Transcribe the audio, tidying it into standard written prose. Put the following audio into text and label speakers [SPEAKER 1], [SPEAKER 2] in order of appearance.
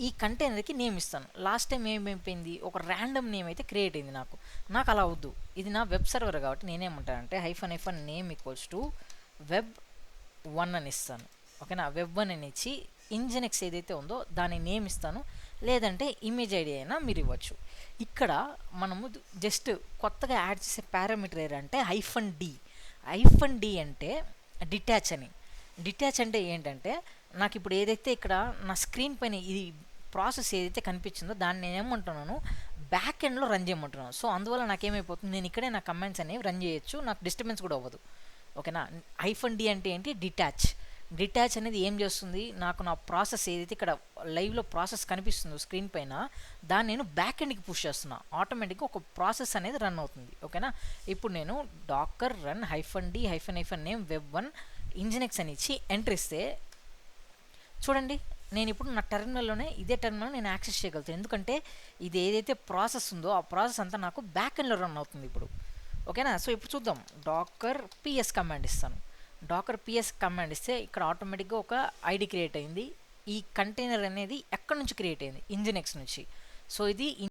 [SPEAKER 1] ఈ కంటైనర్కి నేమ్ ఇస్తాను. Last time ఏమైపోయింది, ఒక ర్యాండమ్ నేమ్ అయితే క్రియేట్ అయింది నాకు అలా వద్దు. ఇది నా వెబ్ సర్వర్ కాబట్టి నేనేమంటానంటే hyphen name equals to web 1 అని ఇస్తాను. ఓకేనా, వెబ్ 1 అని ఇచ్చి ఇంజినెక్స్ ఏదైతే ఉందో దాని నేమ్ ఇస్తాను, లేదంటే ఇమేజ్ ఐడి అయినా మీరు ఇవ్వచ్చు. ఇక్కడ మనము జస్ట్ కొత్తగా యాడ్ చేసే పారామీటర్ ఏంటంటే హైఫన్ డి అంటే డిటాచ్ అని. డిటాచ్ అంటే ఏంటంటే నాకు ఇప్పుడు ఏదైతే ఇక్కడ నా స్క్రీన్ పైన ఇది ప్రాసెస్ ఏదైతే కనిపించిందో దాన్ని నేను ఏమంటున్నాను, బ్యాక్ ఎండ్లో రన్ చేయమంటున్నాను. సో అందువల్ల నాకేమైపోతుంది, నేను ఇక్కడే నా కమెంట్స్ అనేవి రన్ చేయొచ్చు, నాకు డిస్టర్బెన్స్ కూడా అవ్వదు. ఓకేనా. హైఫన్ డి అంటే ఏంటి, డిటాచ్ అనేది ఏం చేస్తుంది, నాకు నా ప్రాసెస్ ఏదైతే ఇక్కడ లైవ్లో ప్రాసెస్ కనిపిస్తుందో స్క్రీన్ పైన దాన్ని నేను బ్యాక్ ఎండ్కి పుష్ చేస్తున్నా, ఆటోమేటిక్గా ఒక ప్రాసెస్ అనేది రన్ అవుతుంది. ఓకేనా. ఇప్పుడు నేను docker run -d -name web 1 nginx అని ఇచ్చి ఎంటర్ ఇస్తే చూడండి, నేను ఇప్పుడు నా టెర్మినల్లోనే ఇదే టెర్మినల్ నేను యాక్సెస్ చేయగలుగుతాను. ఎందుకంటే ఇది ఏదైతే ప్రాసెస్ ఉందో ఆ ప్రాసెస్ అంతా నాకు బ్యాక్ ఎండ్లో రన్ అవుతుంది ఇప్పుడు. ఓకేనా. సో ఇప్పుడు చూద్దాం, డాకర్ పిఎస్ కమాండ్ ఇస్తాను. డాకర్ పిఎస్ కమాండ్ ఇస్తే ఇక్కడ ఆటోమేటిక్గా ఒక ఐడి క్రియేట్ అయింది. ఈ కంటైనర్ అనేది ఎక్కడి నుంచి క్రియేట్ అయింది, ఇంజినెక్స్ నుంచి. సో ఇది